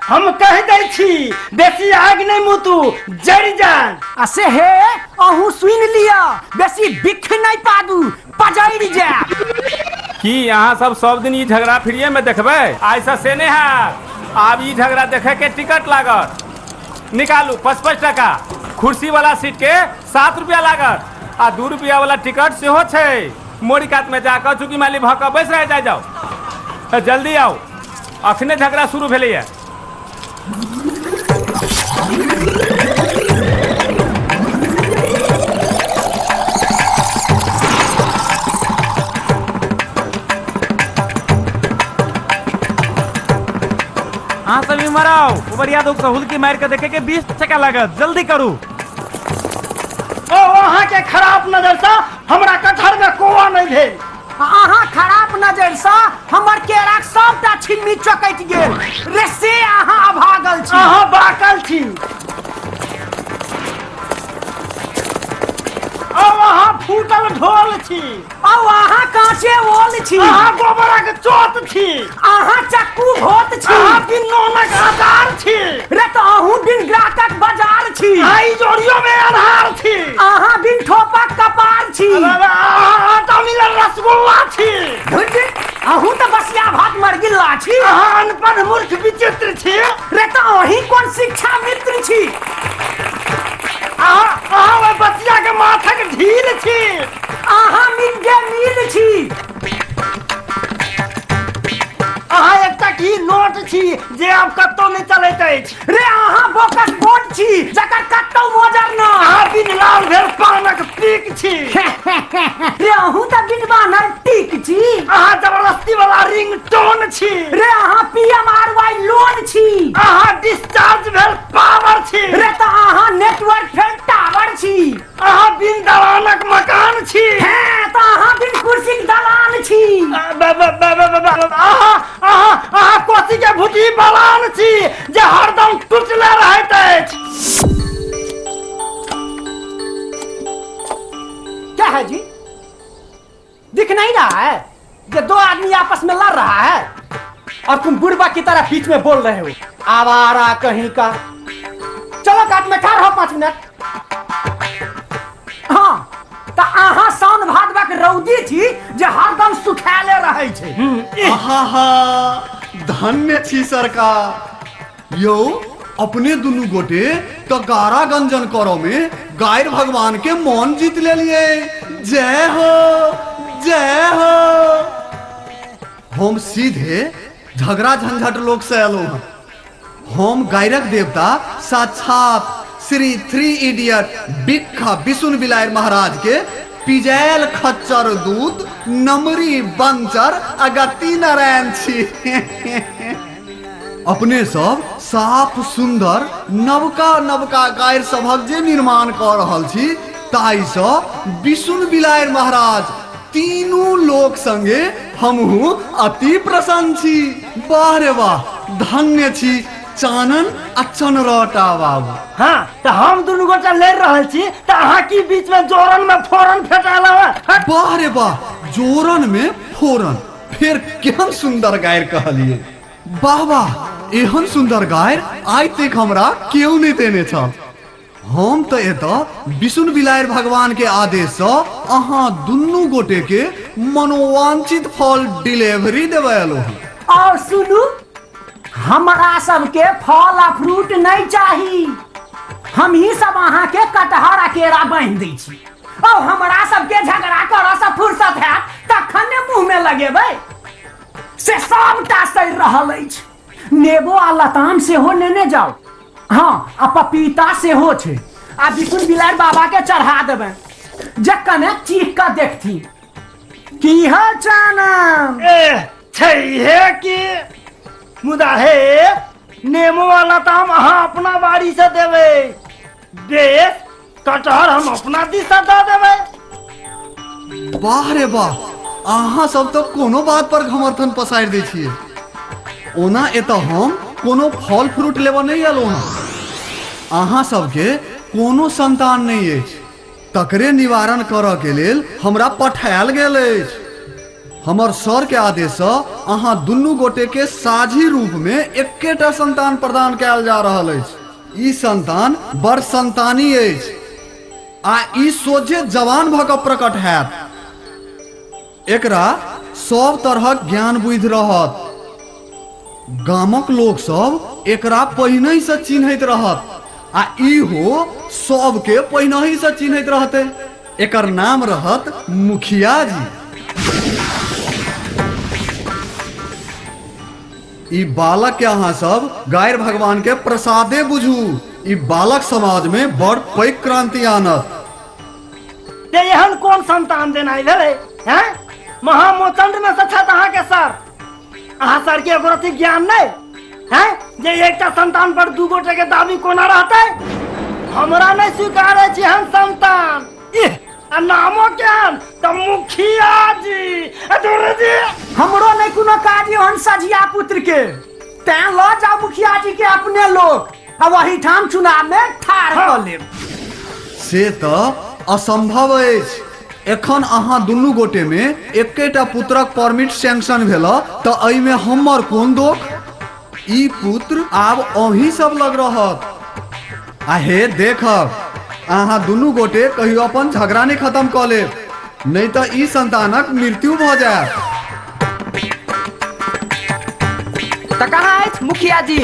हम कह दै छी बेसी आग नहीं मुतू जड़ जान। असे हे अहू सुन लिया बेसी बिख नहीं पादू पजड़ जा। कि यहाँ सब दिन ये झगड़ा फ्रीए में देखबे? ऐसा से नहीं है। अब ये झगड़ा देखे के टिकट लागत निकालू 55 टका। कुर्सी वाला सीट के 7 रुपया लागत आ 2 रुपया वाला टिकट से हो छे। मोड़ी कात में जाकर चूंकि माली भक बैस रह जाओ। जल्दी आओ अखने झगड़ा शुरू भेले है। हाँ सभी मराओ उबरिया दो सहूल की मार के देखे के 20 टका लागत। जल्दी करू। ओ वहाँ के खराब नजर से हमरा कटहर में कोआ नहीं भेल। अहाँ खराब नजर से हमर केरा सबटा छिलमी चकैत गेल रे से अहाँ अभागल छी। अहाँ बाकल छी। ओ वहाँ फूटल ढोल छी। औ अहाँ कांचे ओल छी। अहाँ गोबरक चोट छी। अहाँ चक्कू भोत छी। अहाँ बिन नोनक आधार छी। रे तो अहूँ बिन ग्राहकक बाजार छी। आई जोड़ियों में आधार छी। अहाँ बिन ठोपक कपार छी। आटा मिलल रसगुल्ला छी। अहूँ तो बसिया भात मर गिल्ला छी। अहाँ अनपढ़ मूर्ख विचित्र छी। रे तो अहीं कौन शिक्षा मित्र छी। अहाँ बचिया के माथक ढील छी। अहाँ मिड डे मील छी। अहाँ एकटा की नोट छी जे अब कत्तो नहीं चलैत अछि। रे अहाँ बोकस बोट छी जकर कत्तो मोजर न। अहाँ बिन लाल भेल पानक पीक छी। रे अहूँ तो बिन बानर टीक छी। अहाँ जबरदस्ती वाला रिंगटोन छी। रे अहाँ PMRY लोन छी। अहाँ डिस्चार्ज भेल पावर छी। रे तो अहाँ नेटवर्क फेल टावर छी। अहाँ बिन दलानक मकान छी। हैं तो अहाँ बिन कुर्सी दलान छी। अहाँ कोसी के भुजी बलान छी जे हरदम टूटले रहैत अछि। क्या है जी? दिख नहीं रहा है कि दो आदमी आपस में लड़ रहा है और तुम बुढ़बा की तरह बीच में बोल रहे हो। आवारा कहीं का। चलो काट में ठार हो 5 मिनट। हाँ तो अहाँ साउन भादवक रौदी छी जे हरदम सुखाले रहे छे। आहा धन्य छी सरकार। यो अपने दुनू गोटे तो गारा गंजन करो में गायर भगवान के मन जीत ले लिए। जय हो जय हो। हम सीधे झगड़ा झंझट लोग से एलो हैं। हम गायरक देवता साक्षात श्री 3 इडियट बिक्खा बिसुन बिलायर महाराज के पिजैल खच्चर दूत नमरी बंचर अगति नारायण छी। अपने सब साफ सुंदर नवका नवका गायर सभक जे निर्माण कर रहल छी ताई से बिसुन बिलायर महाराज तीनों लोक संगे हमहू अति प्रसन्न छी। वाह रे वाह धन्य छी चानन अच्छन रोटा बाबू। हाँ तो हम दुनू गोटा लड़ रहल छी तो अहाँ की बीच में जोरन में फोरन फेटाला है। वाह रे वाह जोरन में फोरन फिर केहन सुंदर गायर कहलिए। वाह वाह एहन सुंदर गायर आज तक हमरा केहू नहीं देने छल। हम तो एता बिसुन बिलायर भगवान के आदेश से अहाँ दुनू गोटे के मनोवांछित फल डिलीवरी देवे एलो हैं। और सुनू हमरा सबके फल आ फ्रूट नहीं चाही। हम ही सब अहाँ के कटहर आ केरा बांध दै छी और हमरा सबके झगड़ा करऽ से फुर्सत है तखन ने मुंह में लगेबै। से सबटा सही रहल अछि। नेबो आ लताम सेहो लेने जाओ। हाँ आ पपीता सेहो छै। आ बिसुन बिलायर बाबा के चढ़ा देबै जे कने चीख के देखती। की है चानन? छै है कि मुदा हे नेमो वाला ताम अहाँ अपना बाड़ी से देवे। बेस कटहर हम अपना दिशा दे देवे। वाह रे वाह अहाँ सब तो कोनो बात पर घमर्थन पसार दै छियै। ओना एतऽ हम कोनो फल फ्रूट लेबऽ नहीं एलो हैं। अहाँ सबके कोनो संतान नहीं अछि तकरे निवारण करऽ के लेल हमरा पठायल गेल अछि। हमर सर के आदेश से अहाँ दुनू गोटे के साझी रूप में एकेटा संतान प्रदान कयल जा रहल अछि। ई संतान बड़ संतानी अछि आ ई सोझे जवान भऽ कऽ प्रकट हैत। एकरा सब तरहक ज्ञान बुद्धि रहत। गामक लोक सब एकरा पहिने से चिन्हैत रहत आ इहो सबके पहिने से चिन्हैत रहते। एकर नाम रहत मुखिया जी। ई बालक के अहाँ सब गायर भगवान के प्रसादे बुझू। ई बालक समाज में बड़ पैघ क्रांति आनत। ते एहन कोन संतान देनाइ भेलै हैं? महामोचंड में से छथि अहाँ के सर। अहाँ सर के एगो रति ज्ञान नहीं हैं जे एकटा संतान पर दू गोटे के दाबी कोना रहतै? हमरा नहीं स्वीकार अछि एहन संतान। इह आ नामो केहन त मुखिया जी। अधूरे जी हमरो नहीं कोनो काज हन सजिया पुत्र के। तैं ल जाओ मुखिया जी के अपने लोग आ वही ठाम चुनाव में ठाड़ क लेब। से तो असंभव अछि। एखन अहाँ दुनू गोटे में एकेटा पुत्रक परमिट सैंक्शन भेल त एहि में हमर कोन दोष? ई पुत्र आब अहीं सब लग रहत। आ हे देखब अहाँ दुनू गोटे कहियो अपन झगड़ा नहीं खत्म क लेब, नहीं तो ई संतानक मृत्यु भ जायत। त कहाँ अछि मुखिया जी?